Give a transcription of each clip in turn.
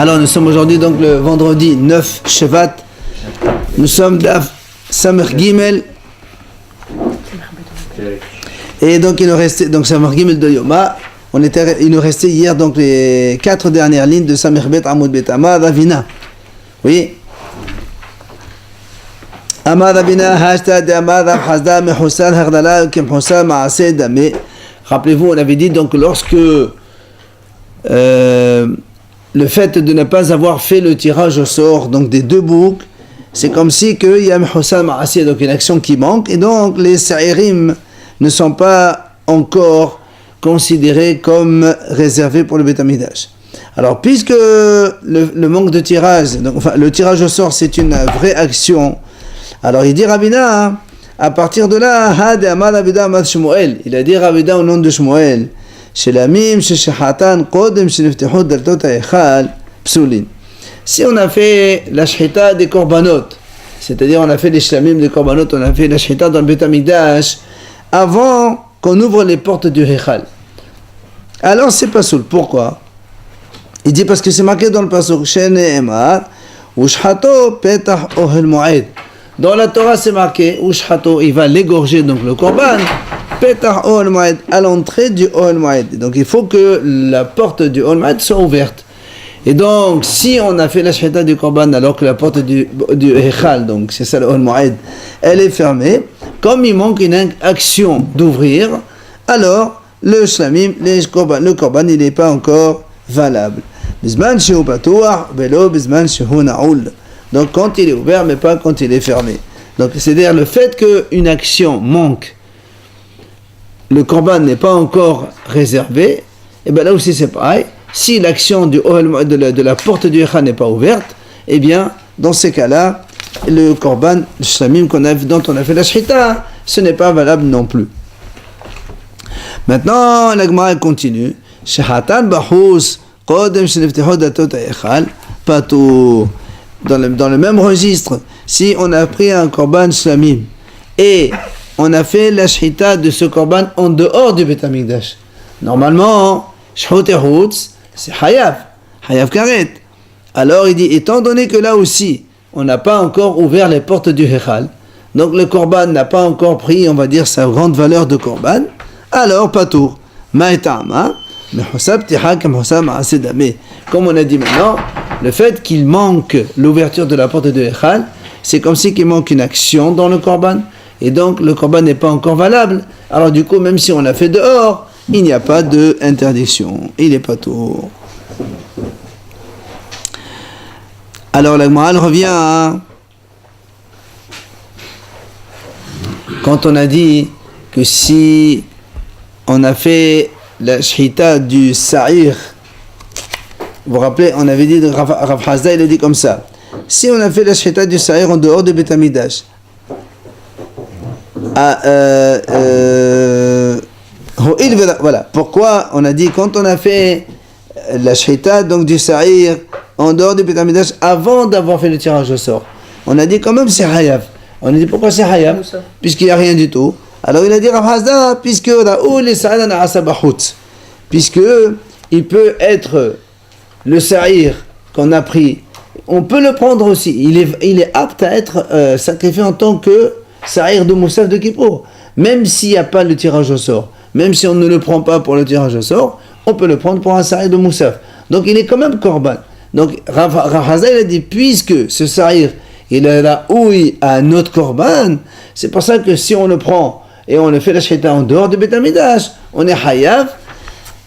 Alors nous sommes aujourd'hui donc le vendredi 9 Shevat. Nous sommes d'Af Samech Gimel. Et donc il nous restait donc Samech Gimel de Yoma. Il nous restait hier donc les 4 dernières lignes de Samech Bet Amud Bet Amad Avina. Oui. Amad Avina Hashta de Amad Hazda Mehusal Hardala Kim Husal Maaseh Dame. Rappelez-vous, on avait dit donc lorsque le fait de ne pas avoir fait le tirage au sort donc des deux boucs, c'est comme si qu'il y a Mehusal Maaseh, donc une action qui manque, et donc les sa'irim ne sont pas encore considérés comme réservés pour le Beth Amikdash. Alors, puisque le manque de tirage, donc, enfin, le tirage au sort, c'est une vraie action, alors il dit Rabina, à partir de là, Had Amad Abida Amad Shmuel, il a dit Rabina au nom de Shmuel, Shelamim, Sheshahatan, Kodem, Sheneftehu, Daltot Echal, Psulin. Si on a fait la shchita des korbanot, c'est-à-dire on a fait les shlamim des korbanot, on a fait la shchita dans le Beth Amikdash, avant qu'on ouvre les portes du Echal. Alors c'est pas soul. Pourquoi? Il dit parce que c'est marqué dans le pasuk Shene'emar Ushhato petach ohel moed. Dans la Torah c'est marqué Ushhato, il va l'égorger donc le korban petach ohel moed, à l'entrée du ohel moed. Donc il faut que la porte du ohel moed soit ouverte. Et donc si on a fait la shchita du korban alors que la porte du Echal, donc c'est ça le ohel moed, elle est fermée, comme il manque une action d'ouvrir, alors le shlamim, le korban, il n'est pas encore valable. Bizman shehu patuach, velo bizman shehu na'ul. Donc quand il est ouvert, mais pas quand il est fermé. Donc c'est-à-dire le fait qu'une action manque, le korban n'est pas encore réservé, et bien là aussi c'est pareil. Si l'action de la porte du Echal n'est pas ouverte, eh bien dans ces cas-là, le korban, le shlamim dont on a fait la shchita, ce n'est pas valable non plus. Maintenant, la Gemara continue. Shehatan bahus kodem sheneftehu datot ha'echal patur. Dans le même registre, si on a pris un korban shlamim et on a fait la shchita de ce korban en dehors du Beth Amikdash, normalement, shchut erutz, c'est hayav karet. Alors il dit, étant donné que là aussi, on n'a pas encore ouvert les portes du Echal, donc le korban n'a pas encore pris, on va dire, sa grande valeur de korban, alors patour, ma'etama, mehusab tiha kam husab ma'aseh dameh. Comme on a dit maintenant, le fait qu'il manque l'ouverture de la porte de Echal, c'est comme si qu'il manque une action dans le korban, et donc le korban n'est pas encore valable. Alors du coup, même si on l'a fait dehors, il n'y a pas d'interdiction, il est patour. Alors la Gemara revient à quand on a dit que si on a fait la shchita du sa'ir, vous vous rappelez, on avait dit de Rav Hazda, il a dit comme ça, si on a fait la shchita du sa'ir en dehors de Beth Amikdash, voilà, pourquoi on a dit quand on a fait la shchita donc du sa'ir en dehors du Beth Amikdash avant d'avoir fait le tirage au sort, on a dit quand même c'est hayav. On a dit pourquoi c'est hayav? Puisqu'il n'y a rien du tout. Alors il a dit Rav Hazda, puisque il peut être le sa'ir qu'on a pris, on peut le prendre aussi. Il est apte à être sacrifié en tant que sa'ir de Moussaf de Kippour. Même s'il n'y a pas le tirage au sort, même si on ne le prend pas pour le tirage au sort, on peut le prendre pour un sa'ir de Moussaf. Donc il est quand même korban. Donc Rav Hazda il a dit, puisque ce sa'ir il a la ouïe à un autre korban, c'est pour ça que si on le prend et on le fait la shchita en dehors du Beth Amikdash, on est hayav,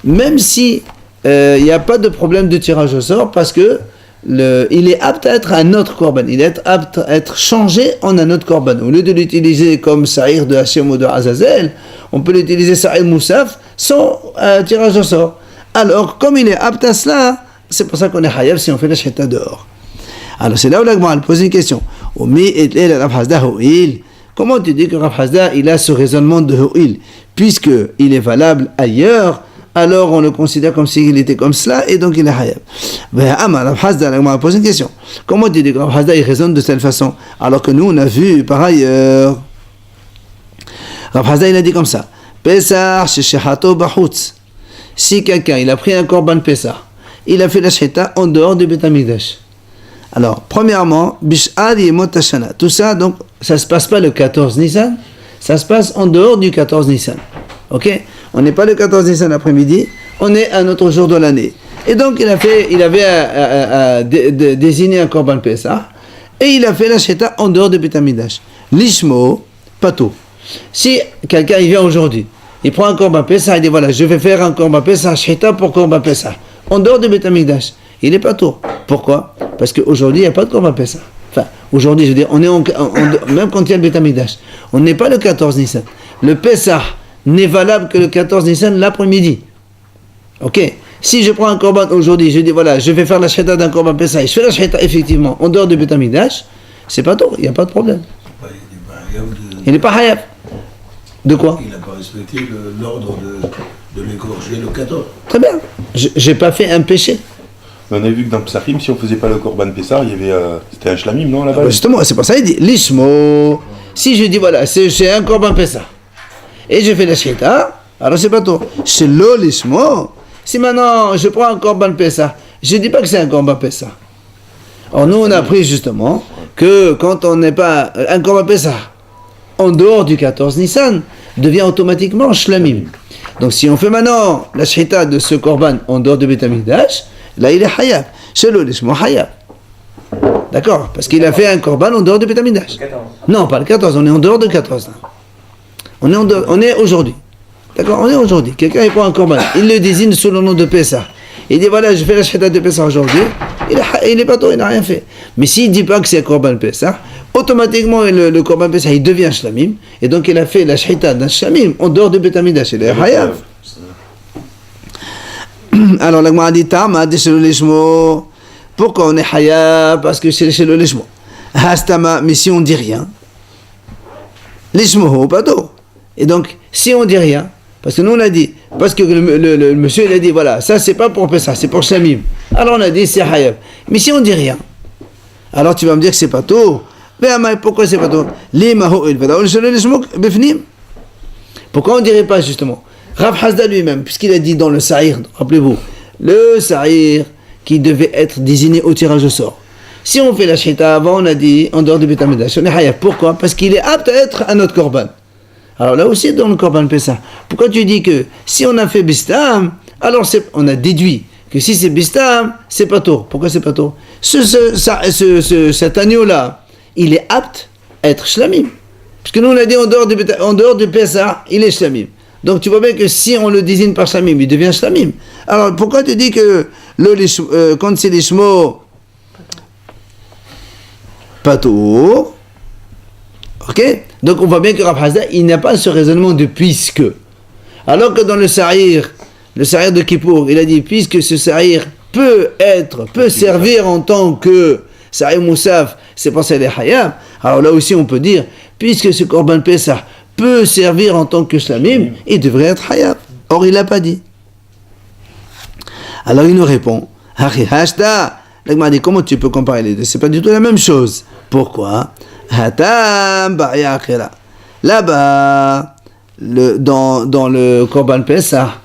même si il n'y a pas de problème de tirage au sort, parce que il est apte à être un autre korban, il est apte à être changé en un autre korban. Au lieu de l'utiliser comme sa'ir de Hashem ou de Azazel, on peut l'utiliser sa'ir Moussaf sans tirage au sort. Alors, comme il est apte à cela, c'est pour ça qu'on est hayav si on fait la shchita dehors. Alors c'est là où la Gemara pose une question. Comment tu dis que Rav Hazda il a ce raisonnement de Ho'il? Puisque il est valable ailleurs, alors on le considère comme s'il était comme cela et donc il est hayab. Rav Hazda, la Gemara pose une question. Comment tu dis que Rav Hazda il raisonne de cette façon alors que nous on a vu par ailleurs? Rav Hazda il a dit comme ça. Pesach sheshechato bachutz. Si quelqu'un il a pris un korban Pesach il a fait la shita en dehors du Beit HaMikdash. Alors, premièrement, Bish'ad Yemot HaShana. Tout ça, donc, ça ne se passe pas le 14 Nissan, ça se passe en dehors du 14 Nissan. Ok? On n'est pas le 14 Nissan après-midi, on est un autre jour de l'année. Et donc, il avait désigné un Korban Pessah, et il a fait la shita en dehors du Beit HaMikdash. L'ishmo, pas tout. Si quelqu'un il vient aujourd'hui, il prend un Korban Pessah, il dit voilà, je vais faire un Korban Pessah, shita pour Korban Pessah, en dehors du Beit HaMikdash. Il n'est pas tout. Pourquoi? Parce qu'aujourd'hui, il n'y a pas de Korban Pessah. Enfin, aujourd'hui, je veux dire, on est même quand il y a le Beit HaMikdash, on n'est pas le 14 Nissan. Le Pessah n'est valable que le 14 Nissan l'après-midi. Ok? Si je prends un Korban aujourd'hui, je dis voilà, je vais faire la shita d'un Korban Pessah, et je fais la shita effectivement en dehors du Beit HaMikdash, c'est pas tout, il n'y a pas de problème. Il n'est pas hayab. De quoi? Il n'a pas respecté l'ordre de l'égorger le 14. Très bien. Je n'ai pas fait un péché. On a vu que dans Psachim, si on ne faisait pas le Korban Pessah, il y avait, c'était un shlamim, non, là-bas? Justement, c'est pour ça qu'il dit l'ishmo. Si je dis voilà, c'est un Korban Pessah et je fais la shita, alors c'est pas tout. C'est l'ishmo. Si maintenant je prends un Korban Pessah, je ne dis pas que c'est un Korban Pessah. Alors nous on a appris justement que quand on n'est pas un Korban Pessah en dehors du 14 Nissan, devient automatiquement shlamim. Donc si on fait maintenant la shita de ce Korban en dehors du Beit HaMikdash, là il est hayab. C'est l'ishmo hayab. D'accord? Parce qu'il a fait un Korban en dehors du Beit HaMikdash. Non, pas le 14, on est en dehors du 14. On est aujourd'hui. D'accord? On est aujourd'hui. Quelqu'un il prend un Korban, il le désigne sous le nom de Pessah. Il dit voilà, je fais la shita de Pessah aujourd'hui. Il n'est pas tout, il n'a rien fait. Mais s'il ne dit pas que c'est un Korban Pessah, automatiquement le Korban Pessah il devient shlamim. Et donc il a fait la shita d'un shlamim en dehors du Beit HaMikdash. Il est hayab. Alors la Gemara dit Tama de chez l'ishmo. Pourquoi on est hayab? Parce que c'est chez l'ishmo. Hastama, mais si on ne dit rien, l'ishmo pas tout. Et donc si on ne dit rien, parce que nous on a dit, parce que le monsieur il a dit voilà, ça c'est pas pour Pessah, c'est pour shlamim. Alors on a dit c'est hayab. Mais si on ne dit rien, alors tu vas me dire que c'est pas tout. Mais pourquoi c'est pas tout? Pourquoi on ne dirait pas justement? Rav Hasda lui-même, puisqu'il a dit dans le Sa'ir, rappelez-vous, le Sa'ir qui devait être désigné au tirage au sort. Si on fait la shita avant, on a dit en dehors du Beit HaMikdash, on est hayab. Pourquoi? Parce qu'il est apte à être un autre korban. Alors là aussi dans le Korban Pessah, pourquoi tu dis que si on a fait Bistam, alors on a déduit que si c'est Bistam, c'est pas tour. Pourquoi c'est pas tour? Cet agneau-là, il est apte à être shlamim. Parce que nous on a dit en dehors du Pessah, il est shlamim. Donc tu vois bien que si on le désigne par shlamim, il devient shlamim. Alors pourquoi tu dis que quand c'est l'ishmo, pas tour? Ok? Donc on voit bien que Rav Hasda, il n'a pas ce raisonnement de puisque. Alors que dans le Sa'ir de Kippour, il a dit puisque ce Sa'ir peut servir en tant que Sa'ir Moussaf, c'est pour ça qu'il est hayab. Alors là aussi on peut dire, puisque ce Korban Pessah peut servir en tant que shlamim, il devrait être hayab. Or il l'a pas dit. Alors il nous répond, Hachi Hashda. L'Agma dit comment tu peux comparer les deux? C'est pas du tout la même chose. Pourquoi? Là-bas, dans le Korban Pessah,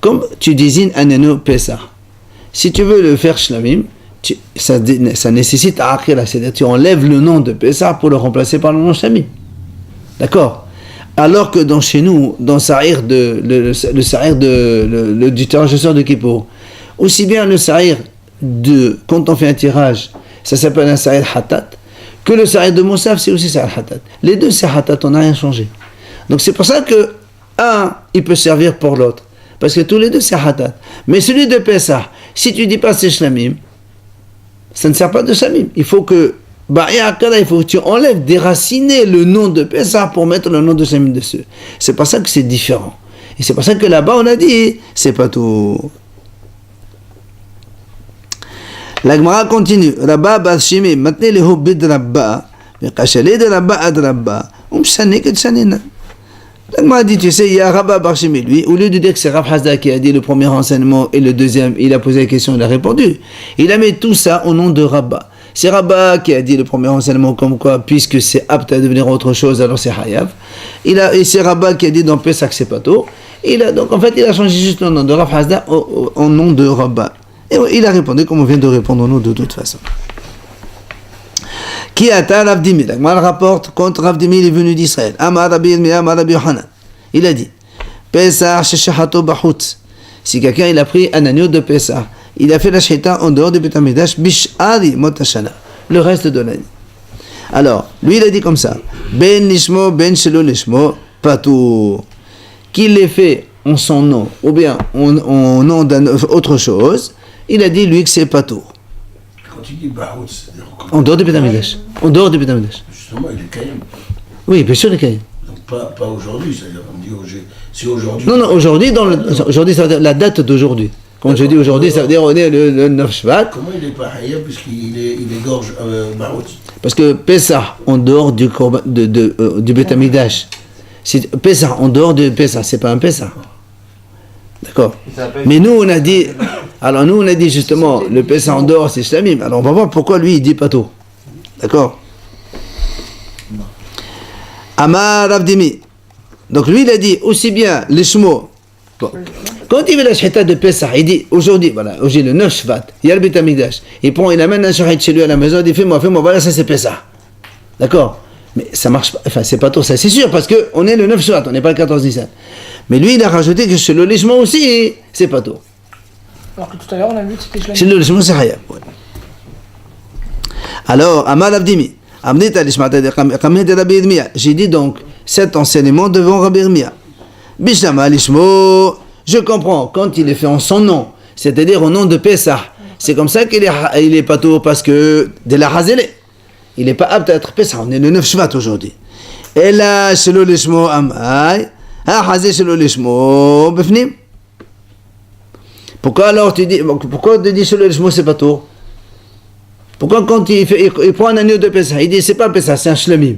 comme tu désignes un anneau Pessah, si tu veux le faire shlamim, ça nécessite akhira, c'est-à-dire tu enlèves le nom de Pessah pour le remplacer par le nom shlamim. D'accord? Alors que chez nous, dans le Sa'ir du tirage au sort de Kippour, aussi bien le Sa'ir quand on fait un tirage, ça s'appelle un Sa'ir Hatat, que le Sa'ir de Moussaf, c'est aussi Sa'ir Hatat. Les deux c'est Hatat, on n'a rien changé. Donc c'est pour ça que il peut servir pour l'autre. Parce que tous les deux c'est Hatat. Mais celui de Pessah, si tu dis pas c'est Shlamim, ça ne sert pas de Shlamim. Il faut que tu enlèves, déraciner le nom de Pessah pour mettre le nom de Shlamim dessus. C'est pour ça que c'est différent. Et c'est pour ça que là-bas on a dit, c'est pas tout. La Gemara continue. Rabba Bashimi, maintenant le hobby de Rabba, mais cachalé de Rabba ad Rabba, Mshani que Tchanina. La Gemara dit, tu sais, il y a Rabba Bashimi, lui, au lieu de dire que c'est Rav Hasda qui a dit le premier enseignement et le deuxième, il a posé la question, il a répondu. Il a mis tout ça au nom de Rabba. C'est Rabba qui a dit le premier enseignement comme quoi, puisque c'est apte à devenir autre chose, alors c'est Hayav. Et c'est Rabba qui a dit dans Pesach c'est pas tôt. Donc en fait, il a changé juste le nom de Rav Hasda au nom de Rabba. Et il a répondu comme on vient de répondre nous de toute façon. Qui a Rav Dimi? La Gemara rapporte contre Rav Dimi, il est venu d'Israël. Amar Rabbi Yirmiyah, Amar Rabbi Yohanan. Il a dit Pesach sheshahato bachutz. Si quelqu'un il a pris un agneau de Pesach, il a fait la shechita en dehors du Beit HaMikdash bish'ari motashana, le reste de l'année. Alors, lui il a dit comme ça Ben lishmo, ben shelo lishmo, patou. Qu'il l'ait fait en son nom, ou bien en nom d'autre chose, il a dit lui que c'est patou. Quand il dit Barout, c'est-à-dire En dehors du Beit HaMikdash. En dehors du Beit HaMikdash. justement, il est Kayem. Oui, bien sûr, les Kayem. Donc pas aujourd'hui, c'est-à-dire on me dit c'est aujourd'hui. Non, aujourd'hui, aujourd'hui, ça veut dire la date d'aujourd'hui. Quand je dis aujourd'hui, ça veut dire on est le 9 Shvat. Comment il n'est pas Hayab puisqu'il égorge Barout? Parce que Pessah, en dehors du Beit HaMikdash, Pessah, en dehors de Pessah, c'est pas un Pessah. D'accord. Mais nous, on a dit, justement, le Pessah en dehors, c'est Shlamim. Alors, on va voir pourquoi lui, il dit pas tout. D'accord. Amar Rav Dimi. Donc, lui, il a dit aussi bien les Shmo. Bon. Quand il fait la shechita de Pessah, il dit aujourd'hui, voilà, aujourd'hui le 9 Shvat, il y a le Beit HaMikdash. Il amène un shahid chez lui à la maison, il dit fais-moi, voilà, ça c'est Pessah. D'accord. Mais ça marche pas, enfin c'est pas tout ça, c'est sûr, parce qu'on est le 9 Shvat, on n'est pas le 14 Nissan. Mais lui, il a rajouté que chez le lishmo aussi, c'est pas tout. Alors que tout à l'heure, on a vu que c'était Shlamim. Chez le lishmo, c'est Hayab. Ouais. Alors, Amar Abdimi, j'ai dit donc cet enseignement devant Rabbi Yirmiyah. Bishlama lishmo, je comprends, quand il est fait en son nom, c'est-à-dire au nom de Pessah, c'est comme ça qu'il est pas tout, parce que de la Hazélé. Il n'est pas apte à être Pessah, on est le 9 Shvat aujourd'hui. Et là, chez le lishmo amay, Hazé chez le lishmo befnim. Pourquoi alors tu dis, pourquoi tu dis chez le lishmo c'est pas tout? Pourquoi quand il prend un agneau de Pessah, il dit c'est pas Pessah, c'est un shlamim.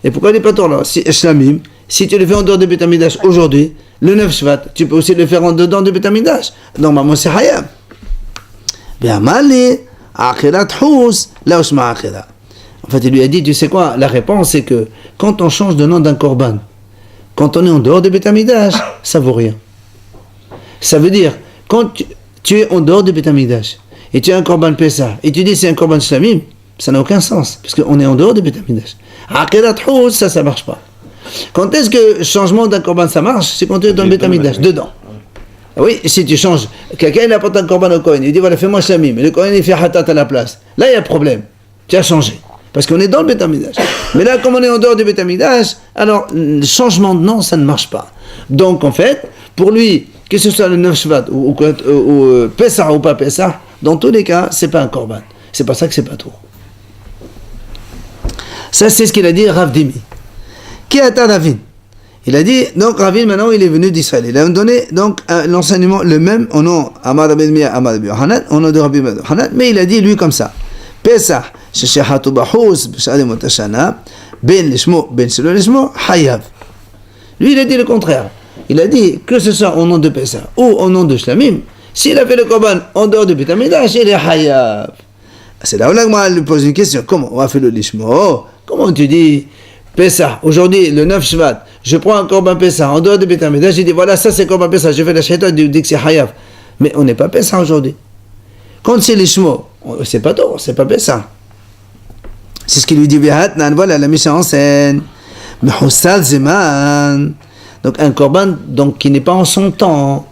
Et pourquoi il n'est pas tout là? Si shlamim, si tu le fais en dehors de Beit HaMikdash aujourd'hui, le 9 Shvat, tu peux aussi le faire en dedans de Beit HaMikdash. Normalement c'est Hayab. Bien mali, akhirat hous, là où shma akhira. En fait, il lui a dit, tu sais quoi, la réponse c'est que quand on change de nom d'un korban, quand on est en dehors de Beit HaMikdash, ça vaut rien. Ça veut dire, quand tu es en dehors de Beit HaMikdash, et tu as un korban Pessah, et tu dis c'est un korban shlamim, ça n'a aucun sens, parce qu'on est en dehors de Beit HaMikdash. Akirat hous, ça marche pas. Quand est-ce que le changement d'un korban ça marche? C'est quand tu es dans le Beit HaMikdash, dedans. Oui, si tu changes, quelqu'un il apporte un korban au Kohen, il dit voilà, fais-moi shlamim, mais le Kohen il fait hatat à la place. Là il y a problème, tu as changé. Parce qu'on est dans le Beit HaMikdash. Mais là, comme on est en dehors du Beit HaMikdash, alors le changement de nom, ça ne marche pas. Donc en fait, pour lui, que ce soit le 9 Shvat ou Pessah ou pas Pessah, dans tous les cas, c'est pas un korban. C'est pas ça que c'est pas tout. Ça, c'est ce qu'il a dit Rav Dimi. Qui a été Ravin? Il a dit, donc Ravin, maintenant, il est venu d'Israël. Il a donné donc l'enseignement, le même, au nom Amar Rabbi Yirmiyah, Amar Rabbi Yohanan, au nom de Rabbi Yohanan, mais il a dit lui comme ça. Pesach, sheshehatu bachous, b'shari motashana, ben lishmo, ben shelo lishmo, hayav. Lui, il a dit le contraire. Il a dit que ce soit au nom de Pesach ou au nom de Shlamim, s'il a fait le korban en dehors du Beit HaMikdash, il est hayav. C'est là où l'agma lui pose une question. Comment on a fait le lishmo? Comment tu dis Pesach, aujourd'hui, le 9 Shvat, je prends un korban Pesach en dehors du Beit HaMikdash, j'ai dit voilà, ça c'est korban Pesach, je fais la shaitan, il dit que c'est hayav. Mais on n'est pas Pesach aujourd'hui. Quand c'est lishmo, c'est pas tôt, c'est pas Pesach. C'est ce qu'il lui dit, voilà, la mission en scène. Mais Hussal Zeman, donc un korban donc, qui n'est pas en son temps,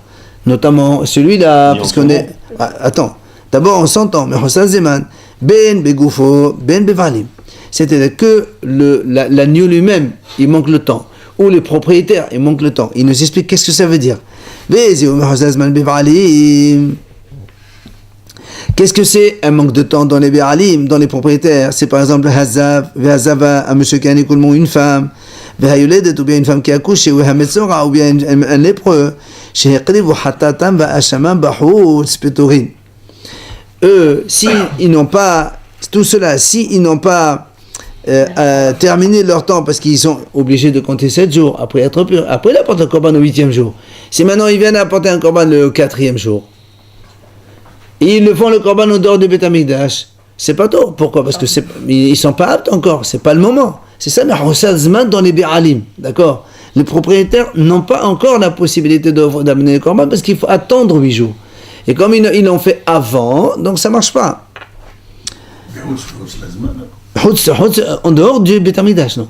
notamment celui-là, parce qu'on est. Attends, d'abord on s'entend, mais Hussal Zeman, Ben Begoufo, Ben Bevalim. C'est-à-dire que l'agneau lui-même, il manque le temps, ou le propriétaire, il manque le temps. Il nous explique qu'est-ce que ça veut dire. Qu'est-ce que c'est un manque de temps dans les Bé'alim, dans les propriétaires? C'est par exemple le Hazav, un monsieur qui a écoulement une femme, ou bien une femme qui a accouché, ou bien un lépreux. Eux, s'ils n'ont pas, tout cela, s'ils n'ont pas terminé leur temps, parce qu'ils sont obligés de compter 7 jours, après être pur, après ils apportent le korban au 8e jour. Si maintenant ils viennent apporter un korban le 4e jour, et ils le font le korban au dehors du Beit HaMikdash, c'est pas tôt. Pourquoi? Parce que ils sont pas aptes encore, c'est pas le moment. C'est ça, mais Hussal Zman dans les Bé'alim, d'accord? Les propriétaires n'ont pas encore la possibilité d'amener le korban parce qu'il faut attendre 8 jours. Et comme ils l'ont fait avant, donc ça marche pas. En dehors du Beit Hamidash, non.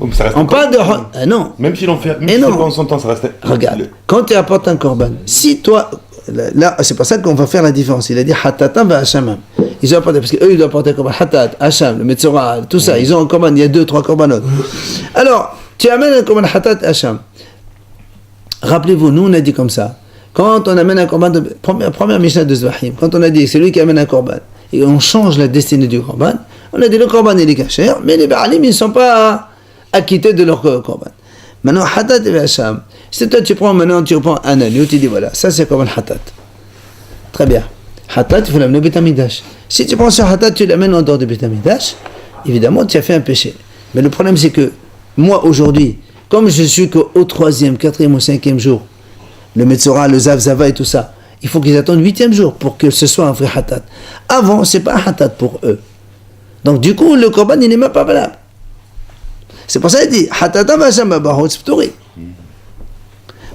Oh, mais ça reste On un parle de... korban. non. Même s'ils l'ont fait, même Et si non. c'est pas en son temps, ça reste. Regarde, quand tu apportes un korban, si toi, là, c'est pour ça qu'on va faire la différence. Il a dit Hatatan va Hashamam. Ils ont apporté, parce qu'eux, ils doivent apporter un korban Hatat, Hacham, le Metzora, tout ça. Ils ont un korban, il y a 2-3 korbanot. Alors, tu amènes un korban Hatat, Hacham. Rappelez-vous, nous, on a dit comme ça. Quand on amène un korban, première Mishnah de Zvahim, quand on a dit que c'est lui qui amène un korban, et on change la destinée du korban, on a dit le korban, il est caché, mais les Ba'alim, ils ne sont pas acquittés de leur korban. Maintenant, Hatat et Hacham, si toi tu prends maintenant, tu prends un agneau, tu dis voilà, ça c'est korban Hatat. Très bien. Hatat, il faut l'amener au Beit Hamidash. Si tu prends ce Hatat, tu l'amènes en dehors du Beit Hamidash, évidemment, tu as fait un péché. Mais le problème, c'est que moi, aujourd'hui, comme je suis qu'au 3e, 4e ou 5e jour, le Metzora, le Zav, Zava et tout ça, il faut qu'ils attendent le 8e jour pour que ce soit un vrai Hatat. Avant, c'est pas un Hatat pour eux. Donc, du coup, le korban, il n'est même pas valable. C'est pour ça qu'il dit Hatata v'Hasham b'Bahot P'tori.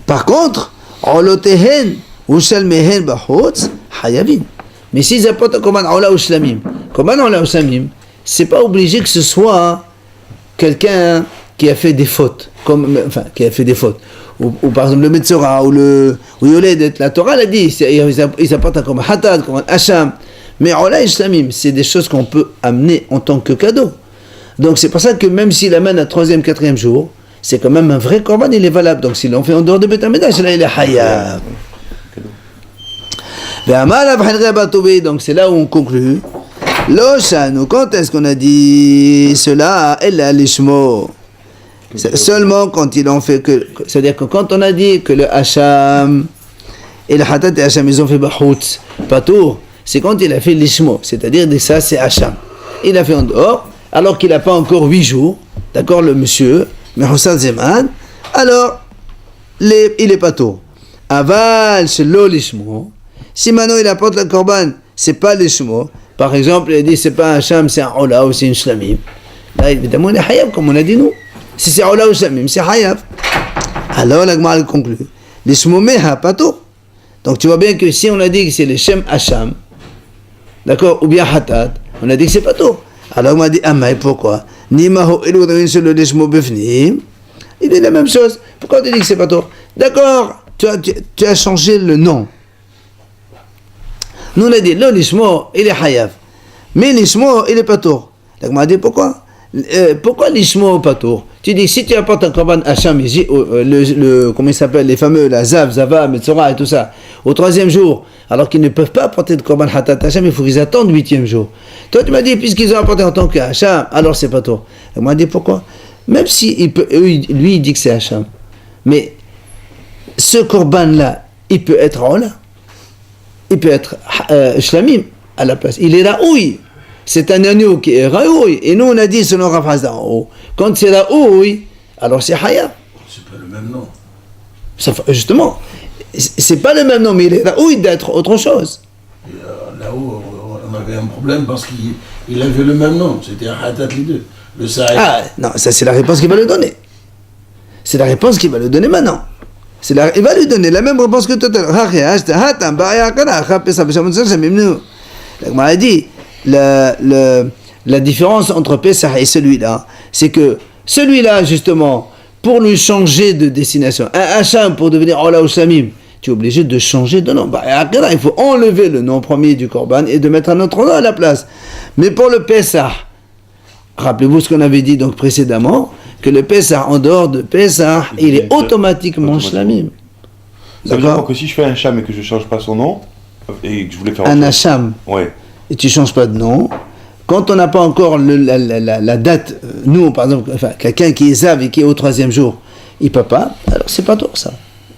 Par contre, Olotehen ou Shalmehen Bahot Hayavin. Mais s'ils apportent un korban Ola ou Shlamim, korban Ola ou Shlamim, c'est pas obligé que ce soit quelqu'un qui a fait des fautes, qui a fait des fautes. Ou par exemple le Metzora ou Yoledet, la Torah l'a dit, ils apportent un korban Hatat, korban Hasham. Mais Ola et Shlamim, c'est des choses qu'on peut amener en tant que cadeau. Donc c'est pour ça que même s'il amène à 3e, 4e jour, c'est quand même un vrai korban, il est valable. Donc s'il l'ont fait en dehors de Beit Hamidash, là il est hayab. Donc c'est là où on conclut. Loshanu, quand est-ce qu'on a dit cela? Elle lishmo. Seulement quand ils ont fait que. C'est-à-dire que quand on a dit que le Hacham et le Hatat et Hacham, ils ont fait Bahout, Patour, c'est quand il a fait lishmo. C'est-à-dire que ça c'est Hacham. Il a fait en dehors. Alors qu'il n'a pas encore 8 jours, d'accord, le monsieur, mais Hossan Zeman, alors, il est pas tôt. Aval, c'est l'olishmo. Si maintenant il apporte le korban, c'est pas l'ishmo. Par exemple, il dit c'est pas un sham, c'est un ola ou c'est une shlamim. Là, évidemment, il est hayab, comme on a dit nous. Si c'est ola ou shlamim, c'est hayab. Alors, la Gemara conclut. L'ishmo meha, pas tôt. Donc, tu vois bien que si on a dit que c'est le shem hacham, d'accord, ou bien hatat, on a dit que c'est pas tôt. Alors on m'a dit, ah mais pourquoi? Nimaho il sur le lishmo befnim. Il dit la même chose. Pourquoi tu dis que c'est pas tort? D'accord, tu as changé le nom. Nous on a dit, le lishmo, il est hayav. Mais lishmo, il est pas tort. Donc on m'a dit, pourquoi? Pourquoi lishmo pas tort? Tu dis, si tu apportes un korban Hacham, comment il s'appelle, les fameux, la Zav, Zava, Metzora et tout ça, au 3e jour, alors qu'ils ne peuvent pas apporter de korban Hatat Hacham, il faut qu'ils attendent 8e jour. Toi, tu m'as dit, puisqu'ils ont apporté en tant que Hacham, alors c'est pas tort. On m'a dit, pourquoi? Même si lui, il dit que c'est Hacham. Mais ce korban-là, il peut être Ola. Il peut être Shlamim à la place. Il est Raoui. C'est un agneau qui est Raoui. Et nous, on a dit, selon Rav Hazda en haut, quand c'est Raoui, alors c'est Hayab. C'est pas le même nom. Justement, c'est pas le même nom, mais il est Raoui d'être autre chose. Et, là-haut, on avait un problème parce qu'il avait le même nom. C'était un Hatat les deux. Le Sa'id. Ah, non, ça c'est la réponse qu'il va lui donner. C'est la réponse qu'il va lui donner maintenant. Il va lui donner la même réponse que tout à l'heure. La Gemara a dit, la différence entre Pesach et celui-là, c'est que celui-là, justement, pour lui changer de destination, un Hacham pour devenir Ola ou Shamim, tu es obligé de changer de nom. Il faut enlever le nom premier du Korban et de mettre un autre nom à la place. Mais pour le Pesach, rappelez-vous ce qu'on avait dit donc précédemment, que le Pesach, en dehors de Pesach, il est automatiquement Shlamim. Ça veut dire que si je fais un Hacham et que je ne change pas son nom, et que je voulais faire un Hacham, ouais. Et tu ne changes pas de nom, quand on n'a pas encore la date, nous par exemple, quelqu'un qui est Zav et qui est au 3e jour, il ne peut pas, alors c'est pas tort ça.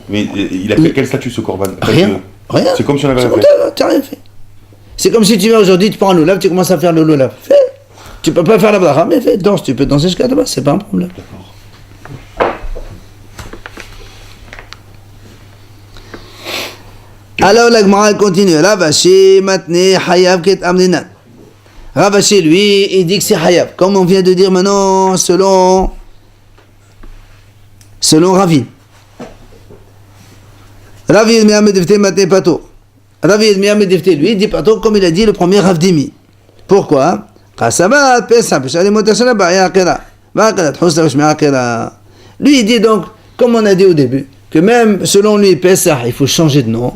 Mais il a fait quel statut ce Korban? Rien. C'est comme si on avait rien fait. Tu n'as rien fait. C'est comme si tu viens aujourd'hui, tu prends un loulav, tu commences à faire le loulav. Fais. Tu peux pas faire la bracha, mais fais, danse, tu peux danser jusqu'à là-bas, c'est pas un problème. Alors la Gemara continue. Ravashi matne hayav ket amninan. Ravashi lui, il dit que c'est hayav. Comme on vient de dire maintenant, selon Ravin. Ravin me'amed v'te matne pato. Ravi Miam Defté, lui, dit pas comme il a dit le premier Rav Dimi. Pourquoi? Lui, il dit donc, comme on a dit au début, que même selon lui, Pesach, il faut changer de nom.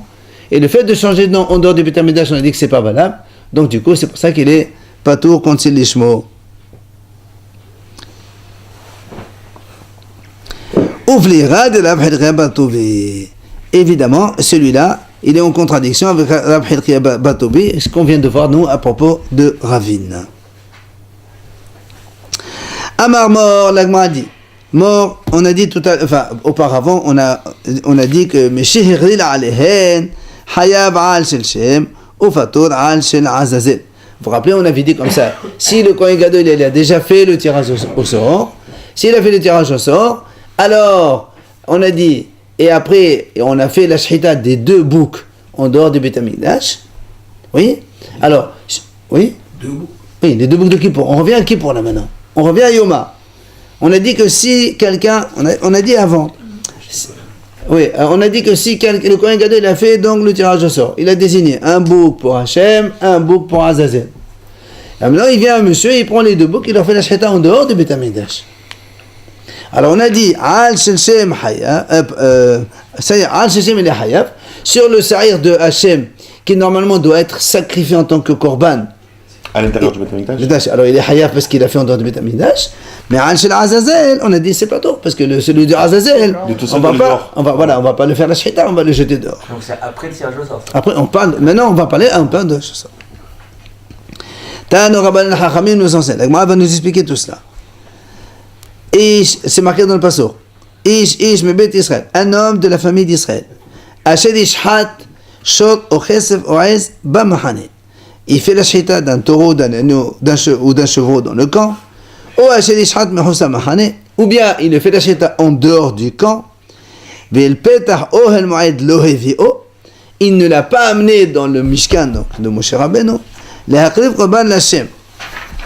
Et le fait de changer de nom en dehors du Beit HaMikdash, on a dit que c'est pas valable. Donc du coup, c'est pour ça qu'il est patour contre l'Ishmo. Ouvlira de la Batouvi. Évidemment, celui-là, il est en contradiction avec Rabbi Batouvi, ce qu'on vient de voir nous à propos de Ravine. Amar mort, l'Agma dit. Mort, on a dit tout à l'heure, enfin, auparavant, on a dit que Meshihril alehen, Hayab al shel Shem, ou Fatur al shel Azazel. Vous vous rappelez, on avait dit comme ça, si le Kohen Gadol il a déjà fait le tirage au sort, s'il a fait le tirage au sort, alors, on a dit, et après, on a fait la shhita des deux boucs en dehors du Beit HaMikdash. Oui. Alors, oui. Deux boucs. Oui, les deux boucs de Kippour. On revient à Kippour là maintenant. On revient à Yoma. On a dit que si quelqu'un, on a dit avant. Oui, on a dit que si le Kohen Gadol il a fait donc le tirage au sort, il a désigné un bouc pour Hachem, un bouc pour Azazel. Et maintenant, il vient un monsieur, il prend les deux boucs, il leur fait la shhita en dehors du Beit HaMikdash. Alors on a dit Al Shem Hayab, Al Shem il est Hayab sur le sa'ir de Hachem qui normalement doit être sacrifié en tant que korban. À l'intérieur du Beit HaMikdash. Alors il est Hayab parce qu'il a fait en dehors du Beit HaMikdash, mais Al Shel Azazel, on a dit c'est pas tôt parce que celui de Azazel, on va pas le faire la shhita, on va le jeter dehors. Donc c'est après le tirage au sort. Après on parle, maintenant on va parler un peu de ça. Tano Rabban al-Hachamim nous enseigne, la Gemara va nous expliquer tout cela. Ish, c'est marqué dans le passage. Ish mebet Israël, un homme de la famille d'Israël. Achel ishhat shot o chesef oez bamahane. Il fait la shita d'un taureau, d'un agneau, d'un chevreau dans le camp. Ou achel ishhat mehusa mahane. Ou bien il fait la shita en dehors du camp. Ve'el petach ohel moed lo hevio. Il ne l'a pas amené dans le Mishkan, donc de Moshe Rabbeinu. Lehakriv korban l'Hashem.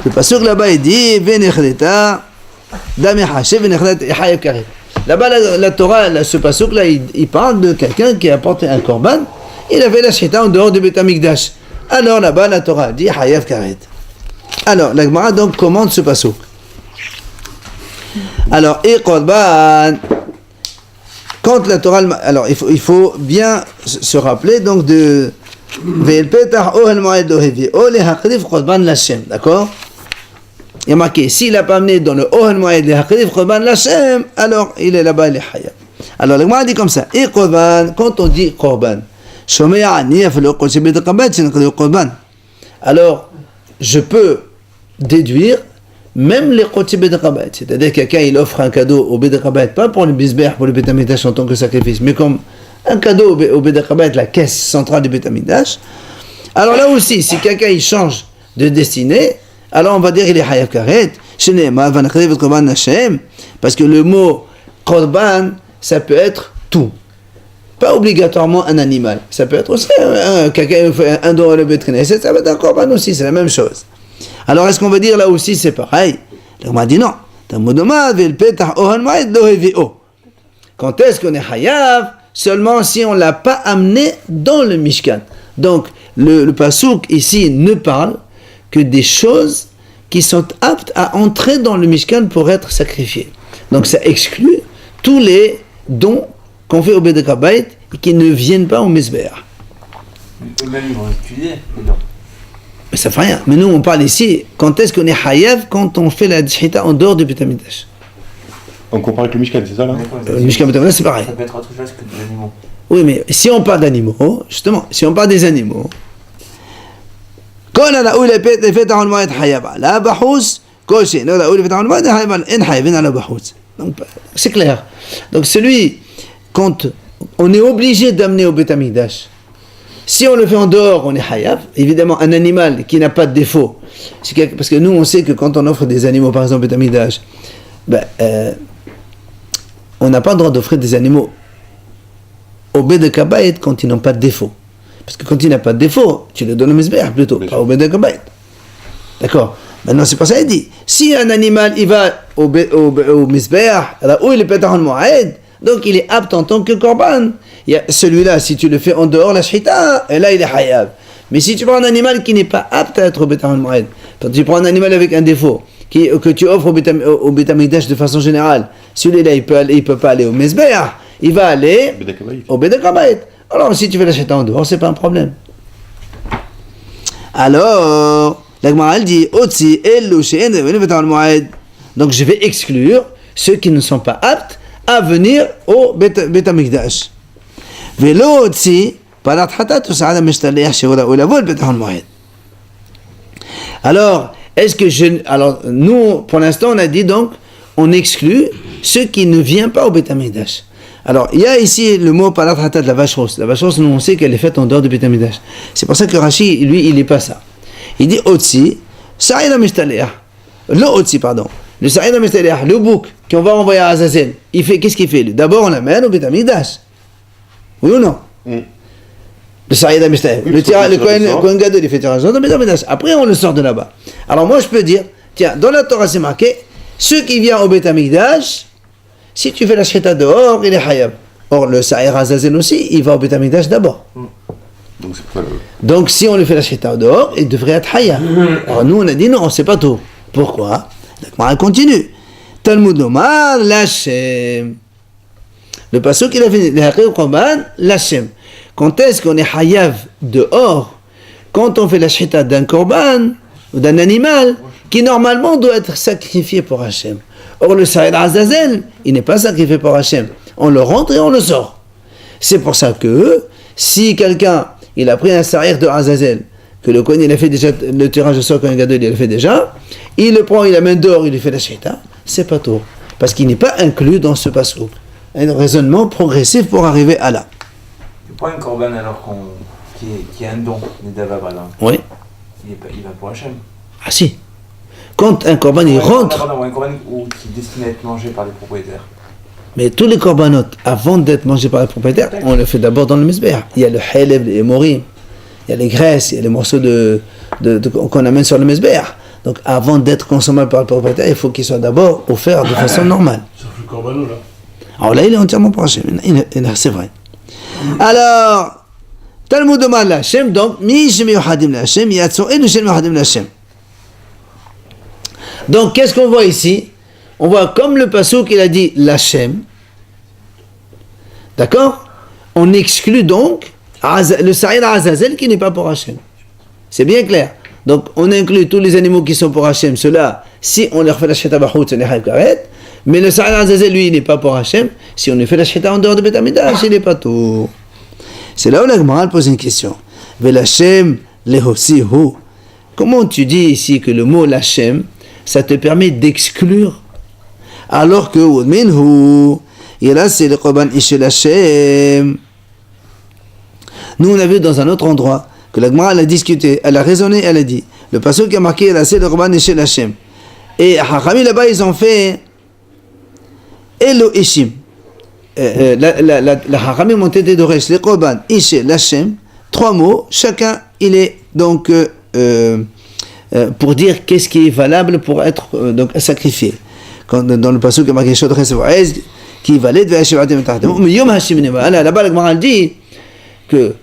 Le passage là-bas il dit venechreta. Là-bas, la Torah, ce pasuk là, il parle de quelqu'un qui a apporté un korban, il a fait la shhita en dehors du Beit HaMikdash. Alors là-bas, la Torah dit Hayav Karet. Alors, la Gemara donc commande ce pasuk. Alors, et korban, quand la Torah, alors il faut bien se rappeler donc de Ve'el petach ohel moed lo hevio lehakrif korban l'Hashem, d'accord? Il y a marqué, s'il n'a pas amené dans le Ohel Moed le Hakrif Korban l'Hashem, alors il est là-bas, il est Hayab. Alors le Gemara dit comme ça, et Korban, quand on dit Korban, alors je peux déduire même les Chotzi Beit HaKabayt, c'est-à-dire quelqu'un il offre un cadeau au Beit HaKabayt, pas pour le Bisbeh, pour le Beit HaMikdash en tant que sacrifice, mais comme un cadeau au Beit HaKabayt, la caisse centrale du Beit HaMikdash. Alors là aussi, si quelqu'un il change de destinée, alors on va dire il est Hayav Karet, parce que le mot Korban, ça peut être tout. Pas obligatoirement un animal. Ça peut être aussi quelqu'un fait un don à le Beit Knesset, ça va être un Korban aussi, c'est la même chose. Alors est-ce qu'on va dire là aussi c'est pareil? On m'a dit non. Quand est-ce qu'on est Hayav? Seulement si on ne l'a pas amené dans le Mishkan. Donc le pasuk ici ne parle que des choses qui sont aptes à entrer dans le Mishkan pour être sacrifiées. Donc ça exclut tous les dons qu'on fait au Beit HaKabayt et qui ne viennent pas au Mizbeach. Eux-mêmes ils vont utiliser les dons. Mais ça fait rien. Mais nous on parle ici, quand est-ce qu'on est Hayav quand on fait la shhita en dehors du Beit HaMikdash. On compare avec le Mishkan, c'est ça là? Le Mishkan Beit HaMikdash c'est pareil. Ça peut être autre chose que des animaux. Oui, mais si on parle d'animaux, justement, si on parle des animaux, donc c'est clair. Donc celui, quand on est obligé d'amener au Beit HaMikdash, si on le fait en dehors, on est Hayav. Évidemment, un animal qui n'a pas de défaut, parce que nous on sait que quand on offre des animaux, par exemple au Beit HaMikdash, on n'a pas le droit d'offrir des animaux au Beit HaKabayt quand ils n'ont pas de défaut. Parce que quand il n'a pas de défaut, tu le donnes au Mizbeach plutôt, pas au Beit HaKabayt. D'accord? Maintenant, c'est pas ça, il dit. Si un animal, il va au Mizbeach, là où il est Petah Moed, Donc il est apte en tant que korban. Il y a celui-là, si tu le fais en dehors, la shita, et là il est hayab. Mais si tu prends un animal qui n'est pas apte à être au Beit HaMikdash, quand tu prends un animal avec un défaut, que tu offres au Beit HaMikdash de façon générale, celui-là il peut pas aller au Mezbeah, il va aller au Beit HaKabayit. Alors si tu fais la shita en dehors, c'est pas un problème. Alors, la Gemara elle dit, Otsi elu she'en devenu Beit HaMikdash. Donc je vais exclure ceux qui ne sont pas aptes à venir au Beit HaMikdash. Velo otsi parat hatat us'ad ha'mishtalech she'ola lavo al Beit HaMikdash. Alors, alors nous, pour l'instant, on a dit donc, on exclut ceux qui ne viennent pas au Beit HaMikdash. Alors, il y a ici le mot parat hatat, la vache rousse. La vache rousse, nous on sait qu'elle est faite en dehors du Beit HaMikdash. C'est pour ça que Rashi, lui, il n'est pas ça. Il dit otsi, sa'id ha'mishtalech. Le otsi, pardon. Le sa'id ha'mishtalech, le bouc qu'on va envoyer à Azazel, qu'est-ce qu'il fait lui? D'abord, on l'amène au Beit HaMikdash. Oui ou non? Le Saïd Amishtaï, le Kohen Gadol, il fait tirage au Beit HaMikdash. Après, on le sort de là-bas. Alors moi, je peux dire, tiens, dans la Torah, c'est marqué, ceux qui viennent au Beit HaMikdash, si tu fais la shchita dehors, il est hayab. Or, le Saïd Azazel aussi, il va au Beit HaMikdash d'abord. Donc, si on lui fait la shchita dehors, il devrait être hayab. Alors, nous, on a dit non, c'est pas tout. Pourquoi? Donc, on continue. Talmud Omar, Lachem. Le pasuk qu'il a fait, le Haqir Korban, Lachem. Quand est-ce qu'on est hayav dehors? Quand on fait la shchita d'un korban ou d'un animal qui normalement doit être sacrifié pour Hachem. Or le Saïd Azazel, il n'est pas sacrifié pour Hachem. On le rentre et on le sort. C'est pour ça que si quelqu'un il a pris un Saïd de Azazel, que le Kohen il a fait déjà le tirage au sort, Kohen Gadol il a fait déjà, il le prend, il l'amène dehors, il lui fait la shchita, c'est pas tout. Parce qu'il n'est pas inclus dans ce pasuk. Un raisonnement progressif pour arriver à là. Pas un korban alors qui est un don, Nedava par exemple. Oui. Il va pour Hachem. Ah si. Quand un korban il rentre. Pardon, un korban qui est destiné à être mangé par les propriétaires. Mais tous les corbanotes, avant d'être mangés par les propriétaires, on le fait d'abord dans le Mizbeah. Il y a le haleb, les morim, il y a les graisses, il y a les morceaux qu'on amène sur le Mizbeah. Donc avant d'être consommé par le propriétaire, il faut qu'il soit d'abord offert de façon normale. Sauf le corbanot là. Alors là, il est entièrement pour Hachem. C'est vrai. Alors, Talmud Omar l'Hachem, donc, Mi Shem Yohadim l'Hachem, Yatso et le Shem Yohadim l'Hachem. Donc, qu'est-ce qu'on voit ici? On voit comme le pasuk il a dit l'Hachem. D'accord? On exclut donc le Saïd Azazel qui n'est pas pour Hachem. C'est bien clair. Donc, on inclut tous les animaux qui sont pour Hachem. Ceux-là, si on leur fait la shchita bachout, c'est les karet. Mais le Saïd Azazel, lui, il n'est pas pour Hachem. Si on lui fait la shchita en dehors de Beit HaMikdash, il n'est pas tout. C'est là où la Gemara pose une question. Velachem lehosi hu. Comment tu dis ici que le mot lachem, ça te permet d'exclure, alors que minhu, et là c'est le korban ishe lachem. Nous on a vu dans un autre endroit que la Gemara elle a discuté, elle a raisonné, elle a dit, le pasuk qui a marqué là c'est le korban ishe lachem. Et Hachami là-bas ils ont fait Elo Ishim. La Haramim ont été d'Oresh, les Korban, Ishe, Lachem, 3 mots, chacun il est donc pour dire qu'est-ce qui est valable pour être donc sacrifié. Quand, dans le passage qui a marqué Shodres Sevoez, qui valait de Vashivatim Tahtem, mais Yom Hashim Neva, là-bas la Gemara dit que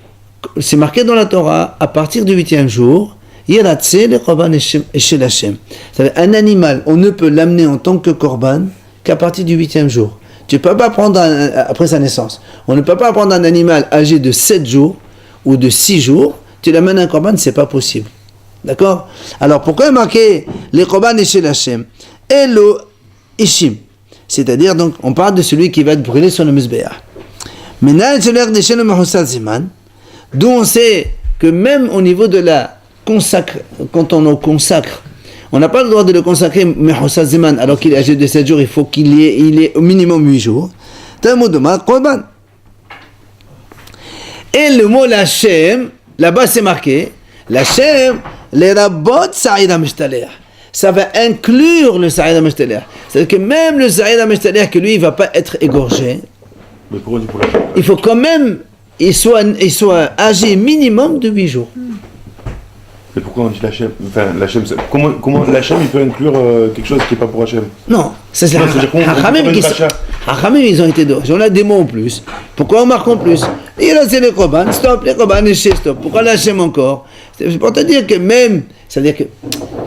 c'est marqué dans la Torah, à partir du 8e jour, Yeratse le Korban Ishe Lachem. Un animal, on ne peut l'amener en tant que Korban qu'à partir du 8e jour. Tu ne peux pas prendre après sa naissance. On ne peut pas prendre un animal âgé de 7 jours ou de 6 jours, tu l'amènes un korban, c'est pas possible. D'accord? Alors pourquoi marquer les korban chez l'Hachem? Et le ishim. C'est-à-dire, donc, on parle de celui qui va être brûlé sur le Mizbeah. D'où on sait que même au niveau de la consacre, quand on le consacre, on n'a pas le droit de le consacrer Mehoussat Ziman alors qu'il est âgé de 7 jours, il faut qu'il est au minimum 8 jours. Talmud Omar Korban. Et le mot Lachem, là-bas c'est marqué, Lachem, les rabot Saïd HaMishtalech. Ça va inclure le Saïd HaMishtalech. C'est-à-dire que même le Saïd HaMishtalech, que lui, il ne va pas être égorgé. Mais pourquoi on dit pour Lachem? Il faut quand même, il soit âgé minimum de 8 jours. Mais pourquoi on dit Lachem? Enfin, Lachem, comment Lachem il peut inclure quelque chose qui n'est pas pour Hachem? Non, ça c'est Hachamim qui Hachamim, ils ont été d'origine. On a des mots en plus. Pourquoi on marque en plus? Et là, c'est les Korban. Stop, les Korban, stop. Pourquoi l'Hachem encore? C'est pour te dire que même, c'est-à-dire que,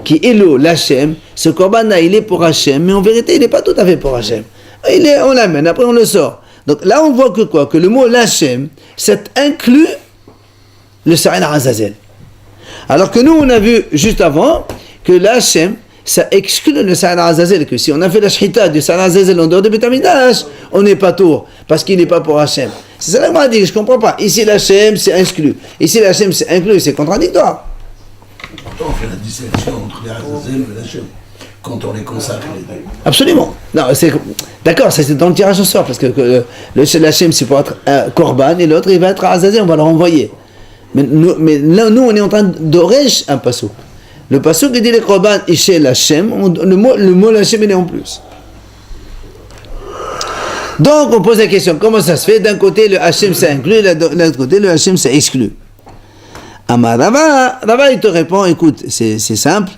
qui est l'Hachem, ce Korban-là, il est pour Hachem, mais en vérité, il n'est pas tout à fait pour Hachem. On l'amène, après on le sort. Donc là, on voit que quoi? Que le mot l'Hachem, ça inclut le Sa'ir Azazel. Alors que nous, on a vu juste avant que l'Hachem, ça exclut le Sa'ir Azazel, que si on a fait la shhita du Sa'ir Azazel en dehors de Beth Amikdash, on n'est pas tour, parce qu'il n'est pas pour Hachem. C'est ça que moi dit, je ne comprends pas. Ici l'Hachem, c'est exclu. Ici l'Hachem, c'est inclus, c'est contradictoire. Pourtant, on fait la distinction entre les Azazel et l'Hachem, quand on les consacre les deux. Absolument. Non, d'accord, ça c'est dans le tirage au sort, parce que l'Hachem, c'est pour être Korban, et l'autre, il va être Azazel, on va le renvoyer. Mais là, nous, on est en train d'oresh un pasouk. Le pasouk qui dit les Korban Ishe l'Hachem, le mot l'Hachem il est en plus. Donc on pose la question, comment ça se fait? D'un côté le Hachem c'est inclus, de l'autre côté le Hachem c'est exclu. Amar Rava il te répond, écoute, c'est simple.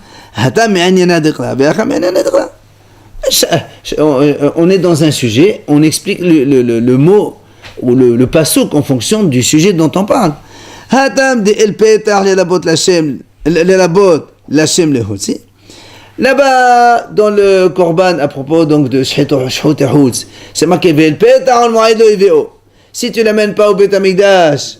On est dans un sujet, on explique le mot ou le pasouk en fonction du sujet dont on parle. Hatam de el petar le labot l'Hachem le hotzi. Là-bas, dans le Korban, à propos donc de Shhut et Hutz, c'est marqué Vel petar al mo'ed lo iveo. Si tu l'amènes pas au Beth Amikdash,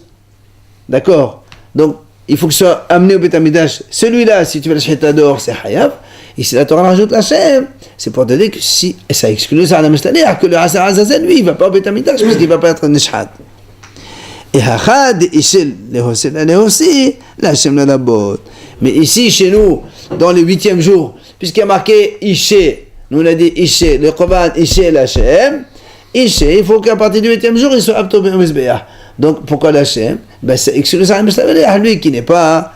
d'accord, donc il faut que ce soit amené au Beth Amikdash. Celui-là, si tu veux la shhita d'or, c'est Hayav. Et si la Torah rajoute l'Hachem, c'est pour te dire que si ça exclut ça, c'est-à-dire que le Hasar Azazel, lui, il ne va pas au Beth Amikdash parce qu'il ne va pas être Nishad. Et Hachad, Ishel, aussi, l'Hachem le labot. Mais ici, chez nous, dans le 8e jour, puisqu'il y a marqué Ishe, nous on a dit Ishe, le Korban Ishe l'Hachem, Ishe, il faut qu'à partir du 8e jour, il soit apte au Mizbeach. Donc pourquoi l'Hachem? Ben c'est exclu le Sa'ir Mestaleh, lui qui n'est pas.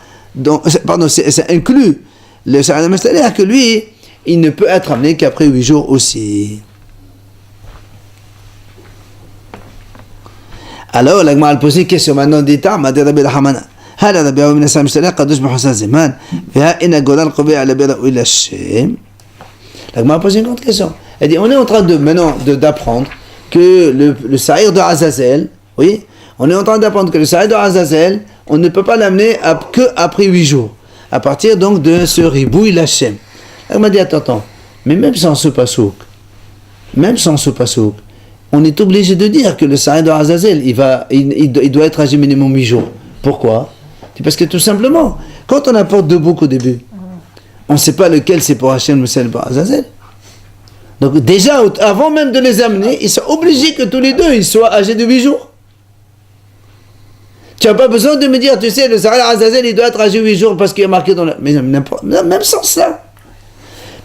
Pardon, c'est inclus le Sa'ir Mestaleh, que lui, il ne peut être amené qu'après 8 jours aussi. Alors, la Gemara a posé une question maintenant d'État, m'a dit Rabbi Hamana. هل هذا بيعوا من السلام مشترك قد يصبح حسن زمان فها إن الجولان قبيع على بيرا إلى الشام. La Gemara a posé une grande question. Elle dit on est en train d'apprendre que le Sa'ir de Azazel, oui, on est en train d'apprendre que le Sa'ir de Azazel, on ne peut pas l'amener que après 8 jours, à partir donc de ce ribouille l'Hachem. Elle m'a dit attends, mais même sans ce pasouk, on est obligé de dire que le Sa'ir de Azazel, il doit être âgé minimum 8 jours. Pourquoi? Parce que tout simplement, quand on apporte 2 boucs au début, on ne sait pas lequel c'est pour Hachem, lequel pour Azazel. Donc déjà, avant même de les amener, ils sont obligés que tous les deux ils soient âgés de 8 jours. Tu n'as pas besoin de me dire, tu sais, le Sa'ir Azazel, il doit être âgé de 8 jours parce qu'il est marqué dans la... Mais même sans ça.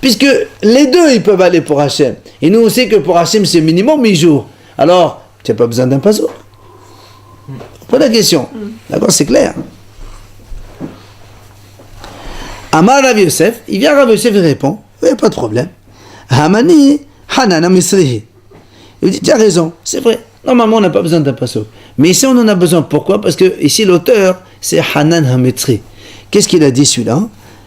Puisque les deux, ils peuvent aller pour Hachem. Et nous, on sait que pour Hachem, c'est minimum 8 jours. Alors, tu n'as pas besoin d'un pasouk. Pas la question. D'accord, c'est clair. Amar Rav Yosef, il vient Rav Yosef, il répond, il n'y a pas de problème. Hamani, Hanan Amisrihi. Il dit, tu as raison, c'est vrai. Normalement, on n'a pas besoin d'un pasouk. Mais ici, on en a besoin. Pourquoi? Parce que ici, l'auteur, c'est Hanan Hametri. Qu'est-ce qu'il a dit celui-là?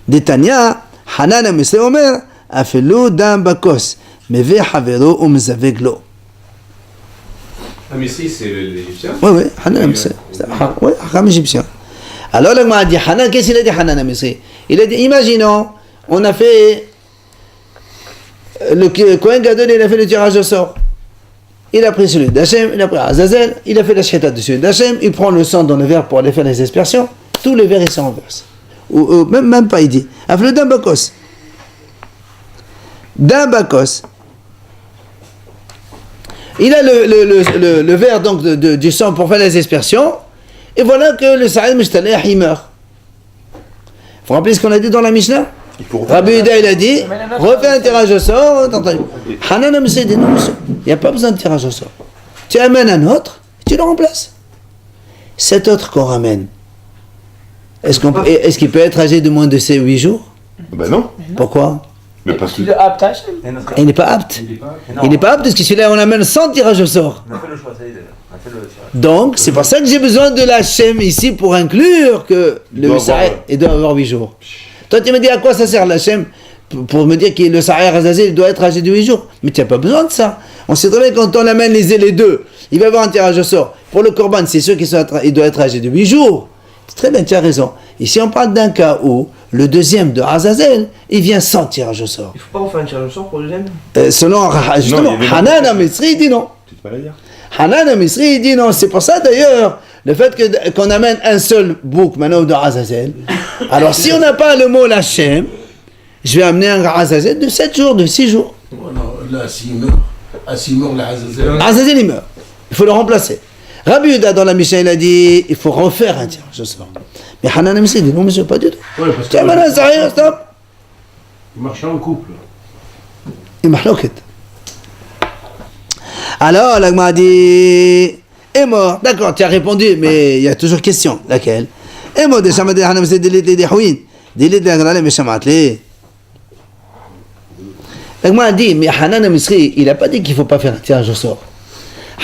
Detania, Hanan Hametri Omer, Afelo Dan Bakos, Meve Havero Umzaveglo. Hametri, c'est l'Égyptien? Oui, Hanan Hametri. Oui, Hakam égyptien. Alors, le a dit Hanan, qu'est-ce qu'il a dit Hanan Hametri? Il a dit, imaginons, on a fait, le Kohen Gadol, il a fait le tirage au sort. Il a pris celui d'Hachem, il a pris Azazel, il a fait la shhita de celui d'Hachem, il prend le sang dans le verre pour aller faire les aspersions, tous les verres ils se renversent. Ou même pas, il dit. Afle d'un bakos. Il a le verre donc du sang pour faire les aspersions, et voilà que le Sa'ir Mishtaleh, il meurt. Vous vous rappelez ce qu'on a dit dans la Mishnah? Rabbi Yehuda, il a dit, refais un tirage au sort. Hanan Amsé dit non, monsieur, il n'y a pas besoin de tirage au sort. Tu amènes un autre, tu le remplaces. Cet autre qu'on ramène, est-ce qu'il peut être âgé de moins de ces 8 jours? Ben non. Pourquoi? Mais parce que... Il est apte à Hachem. Il n'est pas apte. Il n'est pas apte parce que celui-là, on amène sans tirage au sort. On a fait le choix, ça y est, on a fait le tirage. Donc, c'est pour ça que j'ai besoin de la Hachem ici pour inclure que le Sa'ir, il doit avoir 8 jours. Toi, tu me dis à quoi ça sert l'Hachem? pour me dire que le Sa'ir Azazel il doit être âgé de 8 jours. Mais tu n'as pas besoin de ça. On sait très bien quand on amène les deux, il va y avoir un tirage au sort. Pour le Korban, c'est sûr il doit être âgé de 8 jours. C'est très bien, tu as raison. Ici, on parle d'un cas où le deuxième de Azazel, il vient sans tirage au sort. Il faut pas refaire un tirage au sort pour le deuxième? Selon, justement, Hanan Amisri dit non. Tu te pas la dire. Hanan Amisri dit non. C'est pour ça d'ailleurs, le fait qu'on amène un seul bouc maintenant de Azazel. Alors si on n'a pas le mot Lachem, je vais amener un Azazel de 7 jours, de 6 jours. Non, là, s'il meurt, la Azazel. Azazel il meurt. Il faut le remplacer. Rabbi Yehuda dans la Mishnah il a dit il faut refaire un tirage au sort. Mais Hanan Amisri dit non monsieur, pas du tout. Ouais, parce que Tiens maintenant ça rien, stop. il marche en couple. Il m'a loqué. Alors l'agma a dit est mort. D'accord, tu as répondu, mais il y a toujours question. Laquelle? Est mort de Shamad Hanan Amisri de Dehouin. Dilit de Agrale mais Shamatli. L'agma a dit mais Hanan Amisri il n'a pas dit qu'il ne faut pas faire un tirage au sort.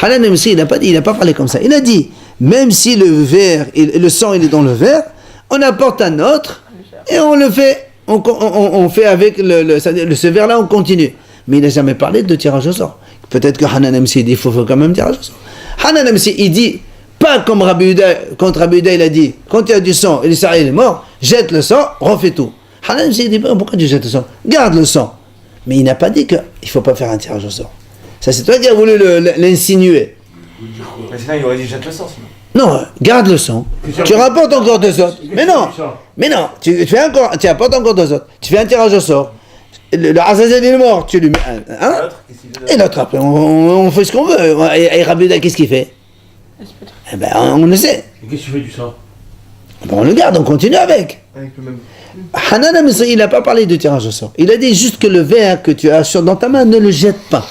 Hanan Amisri il n'a pas parlé comme ça. Il a dit même si le verre, le sang il est dans le verre, on apporte un autre et on le fait, on fait avec ce verre-là, on continue. Mais il n'a jamais parlé de tirage au sort. Peut-être que Hanan Amisri dit il faut quand même tirage au sort. Hanan Amisri il dit pas comme Rabbi Yehuda, quand Rabbi Yehuda il a dit quand il y a du sang et le Sa'ir est mort, jette le sang, refais tout. Hanan Amisri dit pourquoi tu jettes le sang? Garde le sang. Mais il n'a pas dit qu'il ne faut pas faire un tirage au sort. Ça c'est toi qui as voulu l'insinuer. Mais sinon, il aurait dit jette le sang. Non, garde le sang. Tu rapportes encore 2 autres. Mais non, tu apportes encore 2 autres. Tu fais un tirage au sort. Le Azazel est mort, tu lui mets un. Et l'autre après, on fait ce qu'on veut. Et Rabbi Yehuda, qu'est-ce qu'il fait? Eh ben, on le sait. Et qu'est-ce que tu fais du sang? Ben, on le garde, on continue avec. Avec le même. Hanan Amisri, il n'a pas parlé de tirage au sort. Il a dit juste que le verre que tu as dans ta main, ne le jette pas.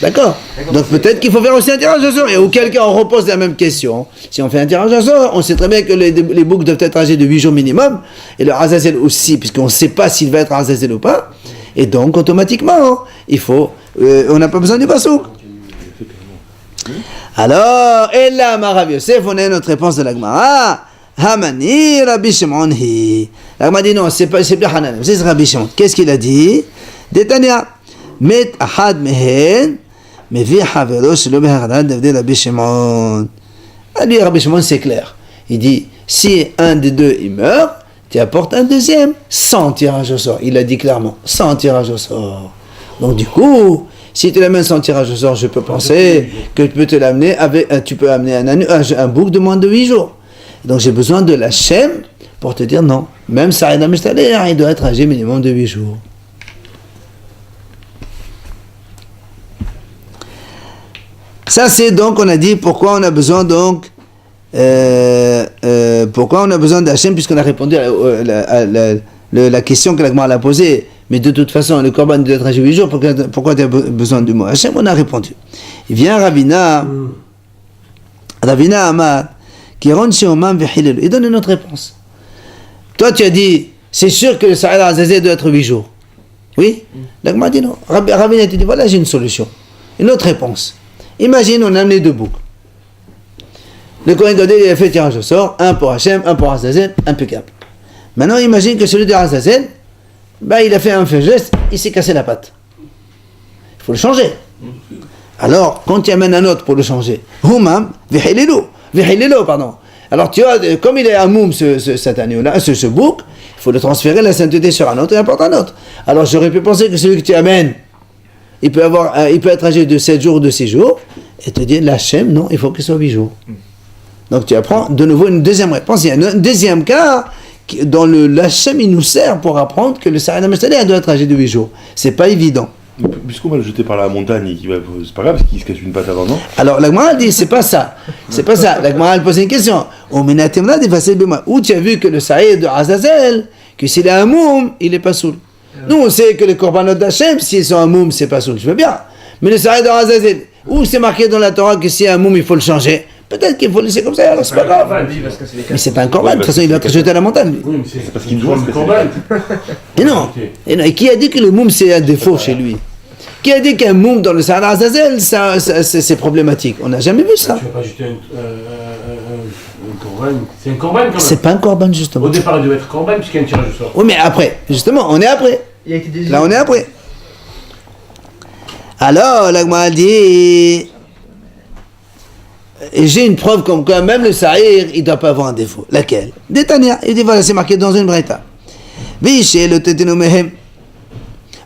D'accord? Donc peut-être qu'il faut faire aussi un tirage au sort. Et auquel cas on repose la même question. Si on fait un tirage au sort, on sait très bien que les boucs doivent être âgés de 8 jours minimum. Et le Azazel aussi, puisqu'on ne sait pas s'il va être Azazel ou pas. Et donc automatiquement, il faut... on n'a pas besoin du pasouk. Alors, et là, Rav Yosef, on a notre réponse de la Gemara. Hamani Rabbi Shimon hi. La Gemara dit non, c'est plus Hanan, c'est Rabbi Shimon. Qu'est-ce qu'il a dit? Détania. Met ahad mehen. Mais vi havero shelo beharad d'avdel Rabbi Shimon. Lui, Rabbi Shimon, c'est clair. Il dit, si un des deux il meurt, tu apportes un deuxième sans tirage au sort. Il a dit clairement, sans tirage au sort. Donc du coup, si tu l'amènes sans tirage au sort, je peux penser que tu peux te l'amener avec, tu peux amener un bouc de moins de 8 jours. Donc j'ai besoin de la Shem pour te dire non. Même ça, il doit être âgé minimum de 8 jours. Ça c'est donc, on a dit pourquoi on a besoin donc, pourquoi on a besoin d'Hachem, puisqu'on a répondu à la question que la Gemara a posée. Mais de toute façon, le Korban doit être âgé 8 jours, pourquoi tu as besoin du mot Hachem? On a répondu. Il vient Ravina Amar, Kiron Sheomam Vechilelu. Il donne une autre réponse. Toi tu as dit, c'est sûr que le Sa'ir Azazel doit être 8 jours. Oui? La Gemara dit non. Ravina te dit, voilà, j'ai une solution. Une autre réponse. Imagine, on a amené 2 boucs. Le Kohen Gadol, il a fait tirage au sort, un pour Hachem, un pour Azazel, impeccable. Maintenant, imagine que celui de Azazel, il a fait un fait geste, il s'est cassé la patte. Il faut le changer. Alors, quand tu amènes un autre pour le changer, Humam, Vehilelo, pardon. Alors, tu vois, comme il est à Moum, cet agneau-là, ce bouc, il faut le transférer la sainteté sur un autre et apporte un autre. Alors, j'aurais pu penser que celui que tu amènes, il peut être âgé de 7 jours ou de 6 jours, et te dire, l'Hachem, non, il faut qu'il soit 8 jours. Donc tu apprends de nouveau une deuxième réponse. Il y a un deuxième cas, dans l'Hachem, il nous sert pour apprendre que le Sa'ir doit être âgé de 8 jours. C'est pas évident. Puisqu'on va le jeter par la montagne, c'est pas grave, parce qu'il se casse une patte avant, non? Alors la Gemara dit, c'est pas ça. C'est pas ça. La Gemara, elle pose une question. Où tu as vu que le Sa'ir de Azazel, que s'il est un moum, il est pas soul. Nous, on sait que les korbanot d'Hachem, s'ils sont un moum, c'est pas soul. Je veux bien. Mais le Sa'ir de Azazel, où c'est marqué dans la Torah que s'il y a un moum, il faut le changer. Peut-être qu'il faut le laisser comme ça, alors c'est pas grave. Mais c'est pas un korban, de toute façon il doit être jeté à la montagne. Oui, mais c'est parce qu'il doit le korban. Et non. Et qui a dit que le moum c'est un défaut chez lui? Qui a dit qu'un moum dans le Sa'ir Azazel, c'est problématique? On n'a jamais vu ça. Tu vas pas jeter un korban C'est un corban quand même. C'est pas un korban justement. Au départ, il devait être corban puisqu'il y a un tirage au sort. Oui, mais après, justement, on est après. Il a été désigné. Là, on est après. Alors, la Gemara dit, et j'ai une preuve comme quoi même le sa'ir, il ne doit pas avoir un défaut. Laquelle? Détania. Il dit, voilà, c'est marqué dans une braïta. Viché le tetenu mehem.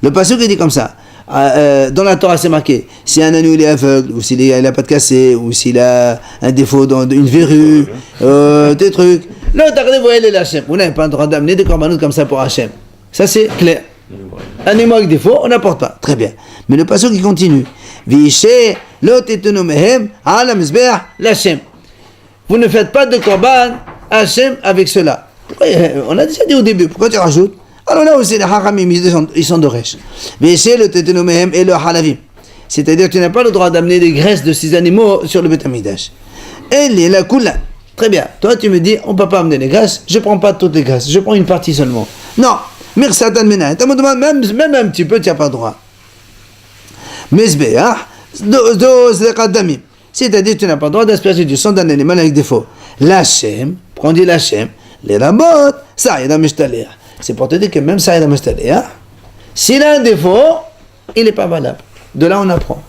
Le passage qui dit comme ça. Dans la Torah, c'est marqué, si un agneau il est aveugle, ou s'il n'a pas de cassé, ou s'il a un défaut dans une verrue, des trucs. Là, t'as vous allez l'Hachem. Vous n'avez pas le droit d'amener des corbanotes comme ça pour Hachem. Ça, c'est clair. Un animal avec défaut, on n'apporte pas. Très bien. Mais le passage qui continue. Viché, l'autre est nommé ala mizbeach l'Hachem. Vous ne faites pas de korban Hachem avec cela. On a déjà dit au début. Pourquoi tu rajoutes? Alors là aussi, les haramim, ils sont d'Oresh. Viché, le téténoméhem et le halavim. C'est-à-dire que tu n'as pas le droit d'amener des graisses de ces animaux sur le Beth Amikdash. Et les la kula. Très bien. Toi, tu me dis, on ne peut pas amener les graisses. Je ne prends pas toutes les graisses. Je prends une partie seulement. Non. Mirsatan mena. Tu me demandes même un petit peu, tu n'as pas le droit. Mezbeah, damim. C'est-à-dire que tu n'as pas le droit d'asperger du sang d'un animal avec défaut. L'Hachem, quand on dit l'Hachem, les rabot, ça, il y a mishtaléa. C'est pour te dire que même ça, il y a mishtaléa. S'il a un défaut, il n'est pas valable. De là, on apprend.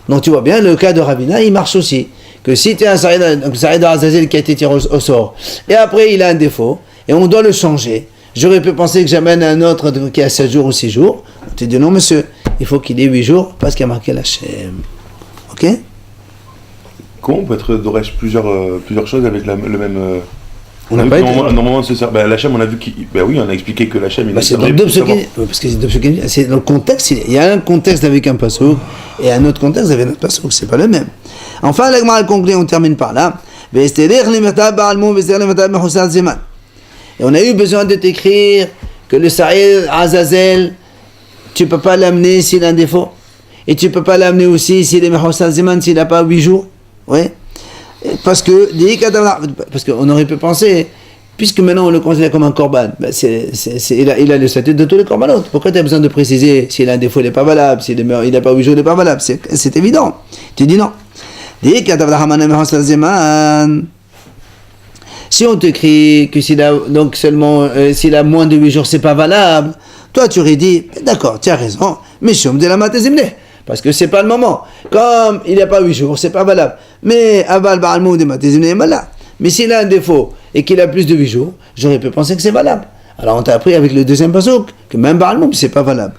Donc tu vois bien, le cas de Ravina, il marche aussi. Que si tu as un Saïd Azazel qui a été tiré au sort, et après il a un défaut, et on doit le changer, j'aurais pu penser que j'amène un autre qui a 7 jours ou 6 jours. On te dit non, monsieur, il faut qu'il ait 8 jours parce qu'il a marqué l'Hachem. Ok? Comment on peut être d'Oresh plusieurs choses avec le même. On n'a pas été. Normalement, c'est ça. L'Hachem, on a vu qu'il. Oui, on a expliqué que l'Hachem, il c'est dans deux parce que c'est dans le contexte. Il y a un contexte avec un passouk et un autre contexte avec un autre passouk. C'est pas le même. Enfin, la Gemara conclut, on termine par là. Et on a eu besoin de t'écrire que le Saïd Azazel, tu peux pas l'amener s'il a un défaut. Et tu peux pas l'amener aussi s'il est Mehoussal Zeman, s'il n'a pas 8 jours. Oui. Parce qu'on aurait pu penser, puisque maintenant on le considère comme un korban, ben il a le statut de tous les korbanotes. Pourquoi tu as besoin de préciser s'il a un défaut, il n'est pas valable, s'il n'a pas 8 jours, il n'est pas valable? C'est évident. Tu dis non. Si on t'écrit que s'il a donc seulement s'il a moins de 8 jours, c'est pas valable, toi tu aurais dit d'accord, tu as raison, mais je me dis la matezimne. Parce que c'est pas le moment. Comme il n'y a pas 8 jours, c'est pas valable. Mais aval ba'almoud et matezimne malade. Mais s'il a un défaut et qu'il a plus de 8 jours, j'aurais pu penser que c'est valable. Alors on t'a appris avec le deuxième pasuk que même ba'almoud c'est pas valable.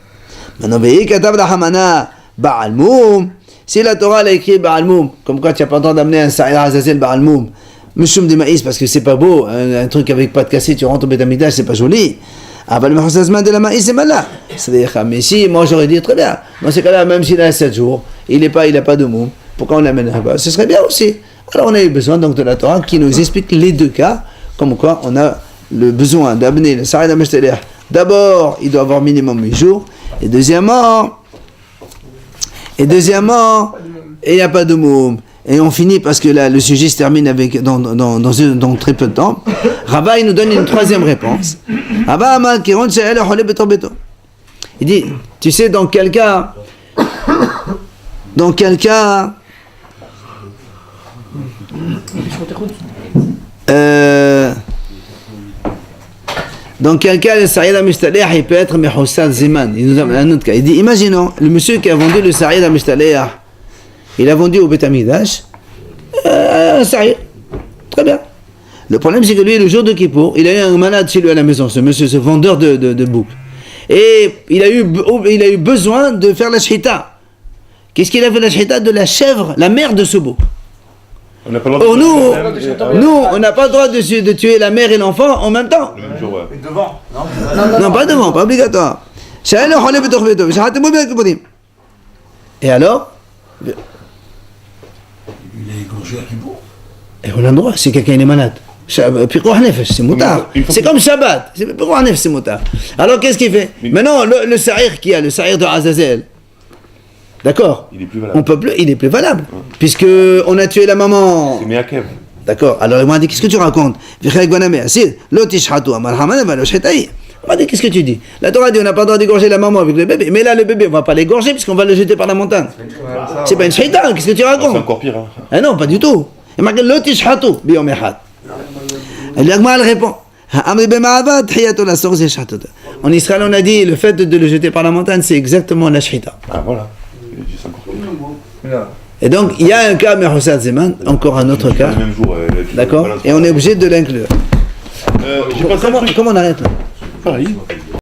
Maintenant veillez katav la hamana ba'almoud. Si la Torah a écrit ba'almoud, comme quoi tu n'as pas le droit d'amener un Saïd Azazel ba'almoud, Meshum de maïs parce que c'est pas beau, un truc avec pas de cassé, tu rentres au Beth Amikdash, c'est pas joli. Ah bah le Mehoussazman de la maïs c'est mal là. C'est-à-dire, mais si, moi j'aurais dit très bien, dans ces cas-là, même s'il a 7 jours, il n'a pas de moum, pourquoi on l'amène là-bas? Ce serait bien aussi. Alors on a eu besoin donc de la Torah qui nous explique les deux cas, comme quoi on a le besoin d'amener le Saïd Ameshteleh. D'abord, il doit avoir minimum 8 jours, et deuxièmement, il n'y a pas de moum. Et on finit parce que là, le sujet se termine avec, dans très peu de temps. Rabba, il nous donne une troisième réponse. Il dit, tu sais dans quel cas le Saïd Amishtaleh il peut être Mehoussal Zeman. Il nous donne un autre cas. Il dit, imaginons, le monsieur qui a vendu le Saïd Amishtaleh, il a vendu au Beth Amikdash un Saïd. Très bien. Le problème, c'est que lui, le jour de Kippour, il a eu un malade chez lui à la maison, ce monsieur, ce vendeur de boucs. Et il a eu besoin de faire la shhita. Qu'est-ce qu'il a fait la shhita? De la chèvre, la mère de ce bouc. Or nous, on n'a pas le droit de tuer la mère et l'enfant en même temps. Et devant, non, pas devant, pas obligatoire. Et alors? Il est égorgé à Kippour. Et on a le droit, si quelqu'un est malade. C'est moutard. C'est comme Shabbat. C'est moutard. Alors qu'est-ce qu'il fait? Maintenant, le sa'ir qui a, le sa'ir de Azazel, d'accord? Il est plus valable. On peut plus, il est plus valable. Puisque on a tué la maman. C'est Meakev. D'accord. Alors il m'a dit, qu'est-ce que tu racontes? On m'a dit, qu'est-ce que tu dis? La Torah dit, on n'a pas le droit d'égorger la maman avec le bébé. Mais là, le bébé, on va pas l'égorger puisqu'on va le jeter par la montagne. C'est pas une shaitan, qu'est-ce que tu racontes? C'est encore pire. Ah non, pas du tout. Il m'a dit, l'otishhatu, biyom echad. Et l'Agma, elle répond. En Israël, on a dit le fait de le jeter par la montagne, c'est exactement la shhita. Ah voilà. C'est encore plus. Et donc, il y a un cas, mais Hussein Zeman, encore un autre cas. Le même jour, D'accord. Et on est obligé de l'inclure. J'ai pensé à un truc. Comment on arrête là? Pareil.